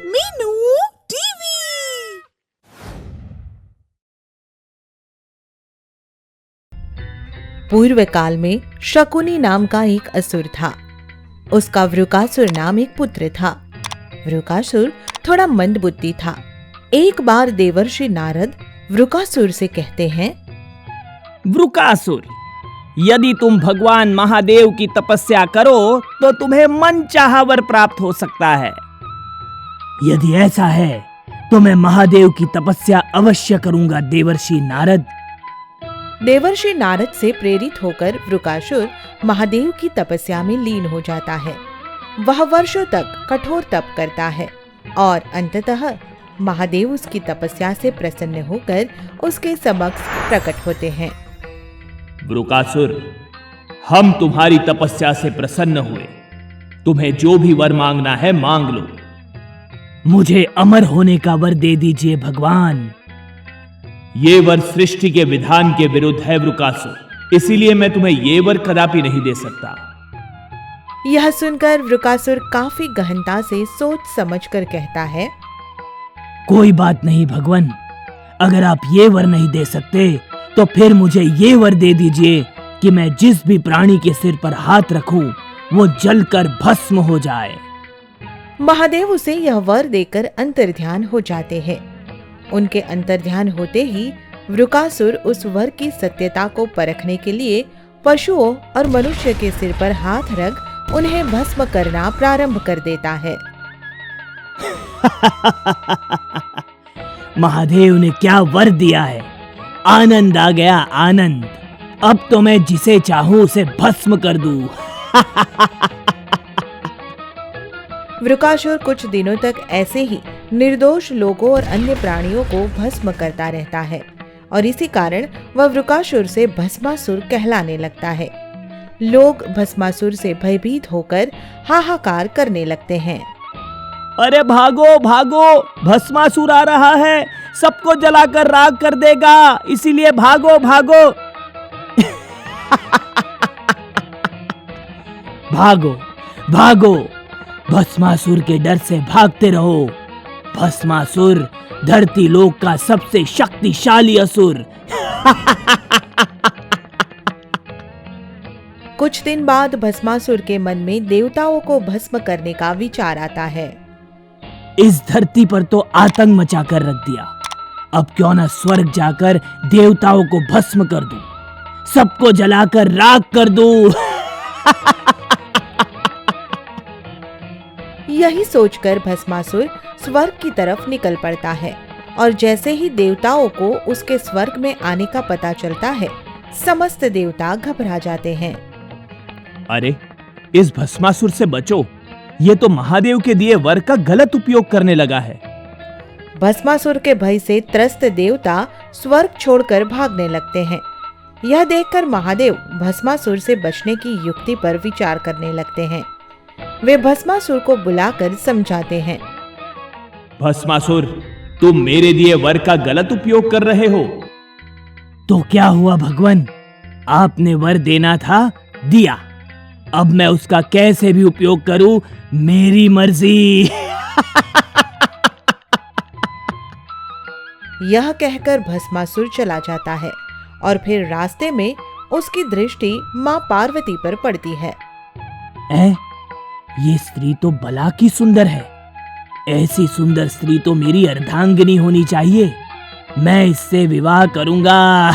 Meenu TV. पूर्व काल में शकुनी नाम का एक असुर था। उसका वृकासुर नाम एक पुत्र था। वृकासुर थोड़ा मंदबुद्धि था। एक बार देवर्षि नारद वृकासुर से कहते हैं, वृकासुर, यदि तुम भगवान महादेव की तपस्या करो तो तुम्हें मनचाहा वर प्राप्त हो सकता है। यदि ऐसा है तो मैं महादेव की तपस्या अवश्य करूंगा देवर्षि नारद। देवर्षि नारद से प्रेरित होकर वृकासुर महादेव की तपस्या में लीन हो जाता है। वह वर्षों तक कठोर तप करता है और अंततः महादेव उसकी तपस्या से प्रसन्न होकर उसके समक्ष प्रकट होते हैं। वृकासुर, हम तुम्हारी तपस्या से प्रसन्न हुए। तुम्हें जो भी वर मांगना है मांग लो। मुझे अमर होने का वर दे दीजिए भगवान। ये वर सृष्टि के विधान के विरुद्ध है वृकासुर, इसीलिए मैं तुम्हें ये वर कदापि नहीं दे सकता। यह सुनकर वृकासुर काफी गहनता से सोच समझकर कहता है, कोई बात नहीं भगवान, अगर आप ये वर नहीं दे सकते तो फिर मुझे ये वर दे दीजिए कि मैं जिस भी प्राणी के सिर पर हाथ रखूं वो जलकर भस्म हो जाए। महादेव उसे यह वर देकर अंतर्ध्यान हो जाते हैं। उनके अंतर्ध्यान होते ही वृकासुर उस वर की सत्यता को परखने के लिए पशुओं और मनुष्य के सिर पर हाथ रख उन्हें भस्म करना प्रारंभ कर देता है। महादेव ने क्या वर दिया है, आनंद आ गया आनंद। अब तो मैं जिसे चाहूं उसे भस्म कर दूं। वृकासुर कुछ दिनों तक ऐसे ही निर्दोष लोगों और अन्य प्राणियों को भस्म करता रहता है और इसी कारण वह वृकासुर से भस्मासुर कहलाने लगता है। लोग भस्मासुर से भयभीत होकर हाहाकार करने लगते हैं। अरे भागो भागो, भस्मासुर आ रहा है, सबको जलाकर राख कर देगा, इसीलिए भागो भागो। भागो भागो, भस्मासुर के डर से भागते रहो। भस्मासुर धरती लोक का सबसे शक्तिशाली असुर। कुछ दिन बाद भस्मासुर के मन में देवताओं को भस्म करने का विचार आता है। इस धरती पर तो आतंक मचा कर रख दिया, अब क्यों न स्वर्ग जाकर देवताओं को भस्म कर दूं, सबको जलाकर राख कर दूं। यही सोचकर भस्मासुर स्वर्ग की तरफ निकल पड़ता है और जैसे ही देवताओं को उसके स्वर्ग में आने का पता चलता है, समस्त देवता घबरा जाते हैं। अरे, इस भस्मासुर से बचो, ये तो महादेव के दिए वर का गलत उपयोग करने लगा है। भस्मासुर के भय से त्रस्त देवता स्वर्ग छोड़कर भागने लगते हैं। यह देखकर महादेव भस्मासुर से बचने की युक्ति पर विचार करने लगते हैं। वे भस्मासुर को बुलाकर समझाते हैं। भस्मासुर, तुम मेरे दिए वर का गलत उपयोग कर रहे हो। तो क्या हुआ भगवान, आपने वर देना था, दिया। अब मैं उसका कैसे भी उपयोग करूं, मेरी मर्जी। यह कहकर भस्मासुर चला जाता है और फिर रास्ते में उसकी दृष्टि माँ पार्वती पर पड़ती है। ये स्त्री तो भला की सुंदर है। ऐसी सुंदर स्त्री तो मेरी अर्धांगिनी होनी चाहिए। मैं इससे विवाह करूंगा।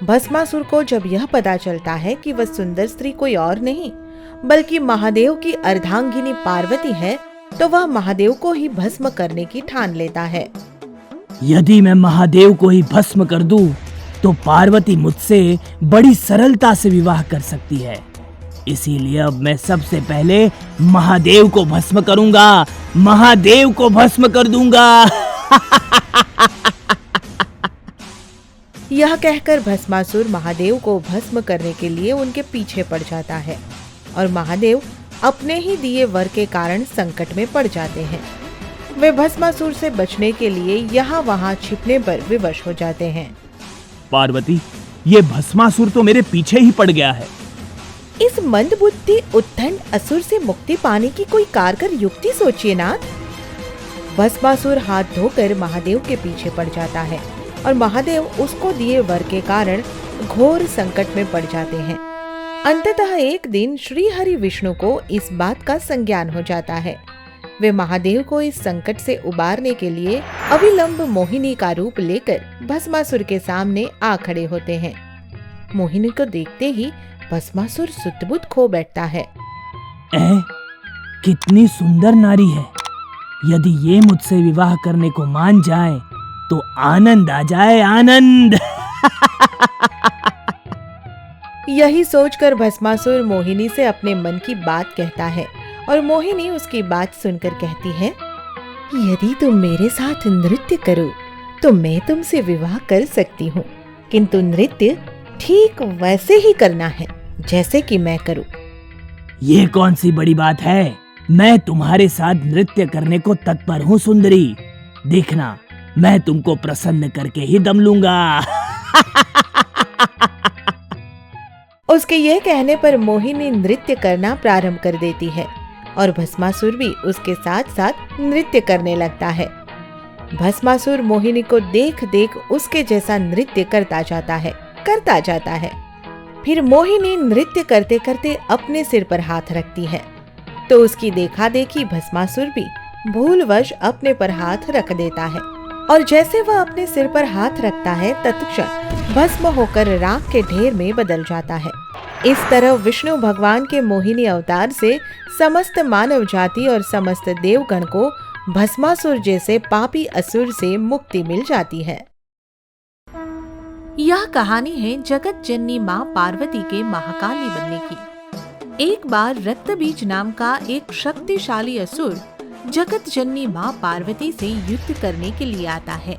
भस्मासुर को जब यह पता चलता है कि वह सुंदर स्त्री कोई और नहीं बल्कि महादेव की अर्धांगिनी पार्वती है, तो वह महादेव को ही भस्म करने की ठान लेता है। यदि मैं महादेव को ही भस्म कर दूं, तो पार्वती मुझसे बड़ी सरलता से विवाह कर सकती है। इसीलिए अब मैं सबसे पहले महादेव को भस्म करूंगा, महादेव को भस्म कर दूंगा। यह कहकर भस्मासुर महादेव को भस्म करने के लिए उनके पीछे पड़ जाता है और महादेव अपने ही दिए वर के कारण संकट में पड़ जाते हैं। वे भस्मासुर से बचने के लिए यहाँ वहाँ छिपने पर विवश हो जाते हैं। पार्वती, ये भस्मासुर तो मेरे पीछे ही पड़ गया है। इस मंदबुद्धि उद्दंड असुर से मुक्ति पाने की कोई कारगर युक्ति सोचिए नाथ। भस्मासुर हाथ धोकर महादेव के पीछे पड़ जाता है और महादेव उसको दिए वर के कारण घोर संकट में पड़ जाते हैं। अंततः एक दिन श्री हरि विष्णु को इस बात का संज्ञान हो जाता है। वे महादेव को इस संकट से उबारने के लिए अविलंब मोहिनी का रूप लेकर भस्मासुर के सामने आ खड़े होते हैं। मोहिनी को देखते ही भस्मासुर सुध-बुध खो बैठता है। कितनी सुंदर नारी है, यदि ये मुझसे विवाह करने को मान जाए तो आनंद आ जाए, आनंद। यही सोचकर भस्मासुर मोहिनी से अपने मन की बात कहता है और मोहिनी उसकी बात सुनकर कहती है, यदि तुम मेरे साथ नृत्य करो तो मैं तुमसे विवाह कर सकती हूँ, किंतु नृत्य ठीक वैसे ही करना है जैसे कि मैं करूँ। ये कौन सी बड़ी बात है, मैं तुम्हारे साथ नृत्य करने को तत्पर हूँ सुंदरी। देखना, मैं तुमको प्रसन्न करके ही दम लूंगा। उसके यह कहने पर मोहिनी नृत्य करना प्रारंभ कर देती है और भस्मासुर भी उसके साथ साथ नृत्य करने लगता है। भस्मासुर मोहिनी को देख देख उसके जैसा नृत्य करता जाता है। फिर मोहिनी नृत्य करते करते अपने सिर पर हाथ रखती है तो उसकी देखा देखी भस्मासुर भी भूलवश अपने पर हाथ रख देता है और जैसे वह अपने सिर पर हाथ रखता है तत्क्षण भस्म होकर राख के ढेर में बदल जाता है। इस तरह विष्णु भगवान के मोहिनी अवतार से समस्त मानव जाति और समस्त देवगण को भस्मासुर जैसे पापी असुर से मुक्ति मिल जाती है। यह कहानी है जगत जननी माँ पार्वती के महाकाली बनने की। एक बार रक्तबीज नाम का एक शक्तिशाली असुर जगत जननी माँ पार्वती से युद्ध करने के लिए आता है।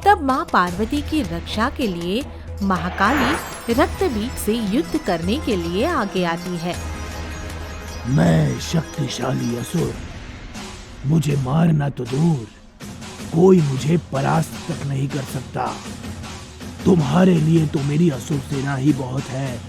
तब माँ पार्वती की रक्षा के लिए महाकाली रक्तबीज से युद्ध करने के लिए आगे आती है। मैं शक्तिशाली असुर, मुझे मारना तो दूर, कोई मुझे परास्त तक नहीं कर सकता। तुम्हारे लिए तो मेरी असुर सेना ही बहुत है।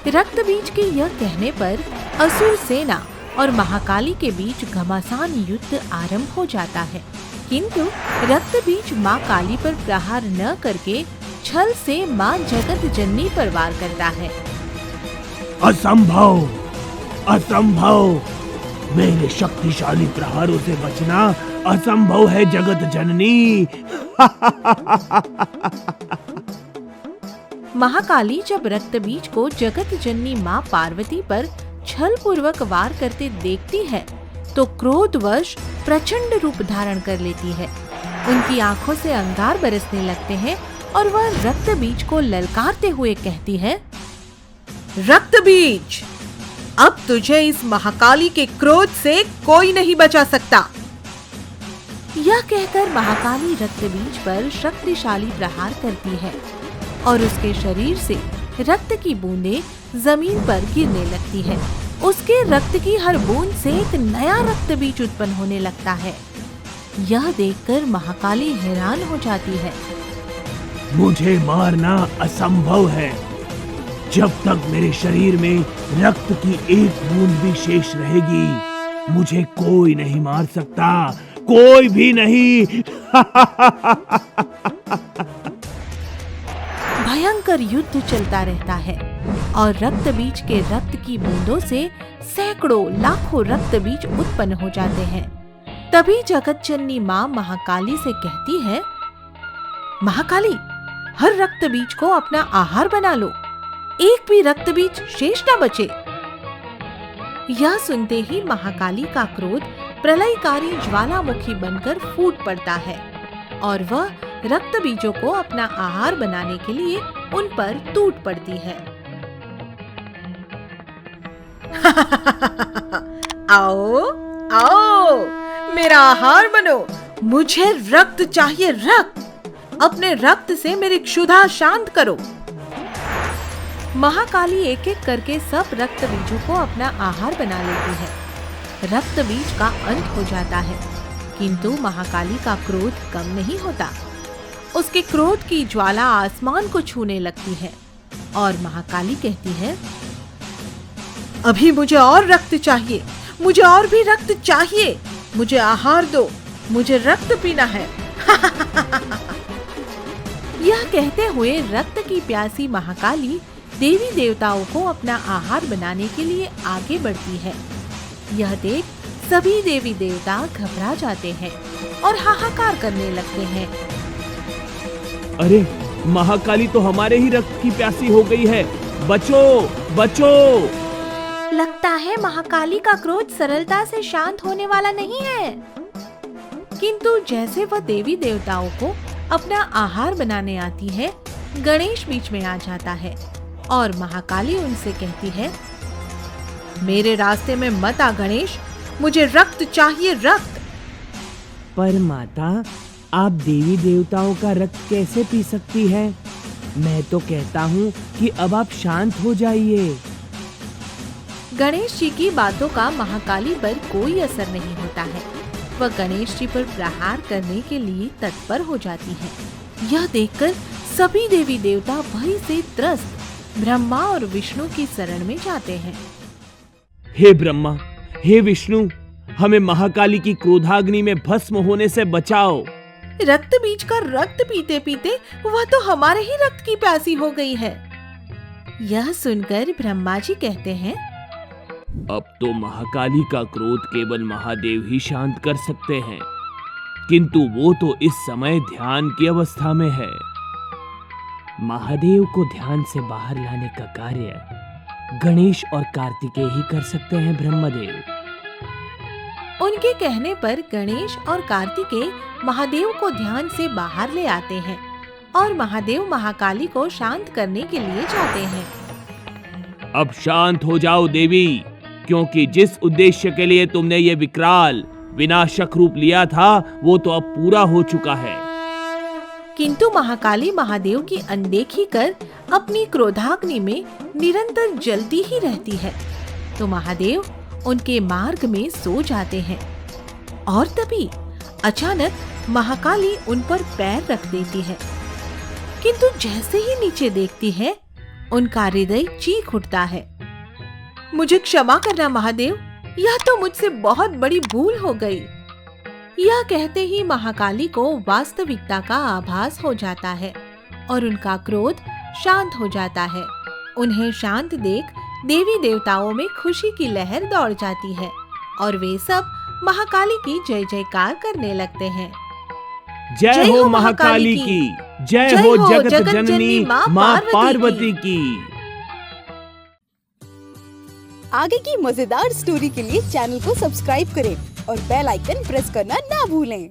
रक्तबीज के यह कहने पर असुर सेना और महाकाली के बीच घमासान युद्ध आरंभ हो जाता है, किंतु रक्तबीज माँ काली पर प्रहार न करके छल से माँ जगत जननी पर वार करता है। असंभव, असंभव, मेरे शक्तिशाली प्रहारों से बचना असंभव है जगत जननी। महाकाली जब रक्तबीज को जगत जननी माँ पार्वती पर छल पूर्वक वार करते देखती है तो क्रोधवश प्रचंड रूप धारण कर लेती है। उनकी आंखों से अंगार बरसने लगते हैं और वह रक्तबीज को ललकारते हुए कहती है, रक्तबीज, अब तुझे इस महाकाली के क्रोध से कोई नहीं बचा सकता। यह कहकर महाकाली रक्तबीज पर शक्तिशाली प्रहार करती है और उसके शरीर से रक्त की बूंदें जमीन पर गिरने लगती है। उसके रक्त की हर बूंद से एक नया रक्तबीज उत्पन्न होने लगता है। यह देखकर महाकाली हैरान हो जाती है। मुझे मारना असंभव है। जब तक मेरे शरीर में रक्त की एक बूंद भी शेष रहेगी, मुझे कोई नहीं मार सकता, कोई भी नहीं। भयंकर युद्ध चलता रहता है और रक्तबीज के रक्त की बूंदों से सैकड़ों लाखों रक्तबीज उत्पन्न हो जाते हैं। तभी जगत जननी माँ महाकाली से कहती है, महाकाली, हर रक्तबीज को अपना आहार बना लो, एक भी रक्तबीज शेष न बचे। यह सुनते ही महाकाली का क्रोध प्रलयकारी ज्वालामुखी बनकर फूट पड़ता है और वह रक्तबीजों को अपना आहार बनाने के लिए उन पर टूट पड़ती है। आओ, आओ, मेरा आहार बनो, मुझे रक्त चाहिए, रक्त। अपने रक्त से मेरी क्षुधा शांत करो। महाकाली एक एक करके सब रक्तबीजों को अपना आहार बना लेती है। रक्तबीज का अंत हो जाता है, किंतु महाकाली का क्रोध कम नहीं होता। उसके क्रोध की ज्वाला आसमान को छूने लगती है और महाकाली कहती है, अभी मुझे और रक्त चाहिए, मुझे और भी रक्त चाहिए, मुझे आहार दो, मुझे रक्त पीना है। यह कहते हुए रक्त की प्यासी महाकाली देवी देवताओं को अपना आहार बनाने के लिए आगे बढ़ती है। यह देख सभी देवी देवता घबरा जाते हैं और हाहाकार करने लगते हैं। अरे महाकाली तो हमारे ही रक्त की प्यासी हो गई है, बचो बचो। लगता है महाकाली का क्रोध सरलता से शांत होने वाला नहीं है। किंतु जैसे वह देवी देवताओं को अपना आहार बनाने आती है, गणेश बीच में आ जाता है और महाकाली उनसे कहती है, मेरे रास्ते में मत आ गणेश, मुझे रक्त चाहिए, रक्त। पर माता, आप देवी देवताओं का रक्त कैसे पी सकती है? मैं तो कहता हूँ कि अब आप शांत हो जाइए। गणेश जी की बातों का महाकाली पर कोई असर नहीं होता है। वह गणेश जी पर प्रहार करने के लिए तत्पर हो जाती है। यह देखकर सभी देवी देवता भय से त्रस्त ब्रह्मा और विष्णु की शरण में जाते हैं। हे ब्रह्मा, हे विष्णु, हमें महाकाली की क्रोधाग्नि में भस्म होने से बचाओ। रक्त बीज का रक्त पीते पीते वह तो हमारे ही रक्त की प्यासी हो गई है। यह सुनकर ब्रह्मा जी कहते हैं, अब तो महाकाली का क्रोध केवल महादेव ही शांत कर सकते हैं, किंतु वो तो इस समय ध्यान की अवस्था में है। महादेव को ध्यान से बाहर लाने का कार्य गणेश और कार्तिकेय ही कर सकते हैं ब्रह्मदेव। उनके कहने पर गणेश और कार्तिकेय महादेव को ध्यान से बाहर ले आते हैं और महादेव महाकाली को शांत करने के लिए जाते हैं। अब शांत हो जाओ देवी, क्योंकि जिस उद्देश्य के लिए तुमने ये विकराल विनाशक रूप लिया था वो तो अब पूरा हो चुका है। किंतु महाकाली महादेव की अनदेखी कर अपनी क्रोधाग्नि में निरंतर जलती ही रहती है। तो महादेव उनके मार्ग में सो जाते हैं और तभी अचानक महाकाली उन पर पैर रख देती है। किंतु जैसे ही नीचे देखती है, उनका हृदय चीख उठता है, मुझे क्षमा करना महादेव, यह तो मुझसे बहुत बड़ी भूल हो गई। यह कहते ही महाकाली को वास्तविकता का आभास हो जाता है और उनका क्रोध शांत हो जाता है। उन्हें शांत देख देवी देवताओं में खुशी की लहर दौड़ जाती है और वे सब महाकाली की जय जयकार करने लगते हैं। जय हो महाकाली की, जय हो जगत जननी माँ पार्वती की। आगे की मजेदार स्टोरी के लिए चैनल को सब्सक्राइब करें और बेल आइकन प्रेस करना ना भूलें।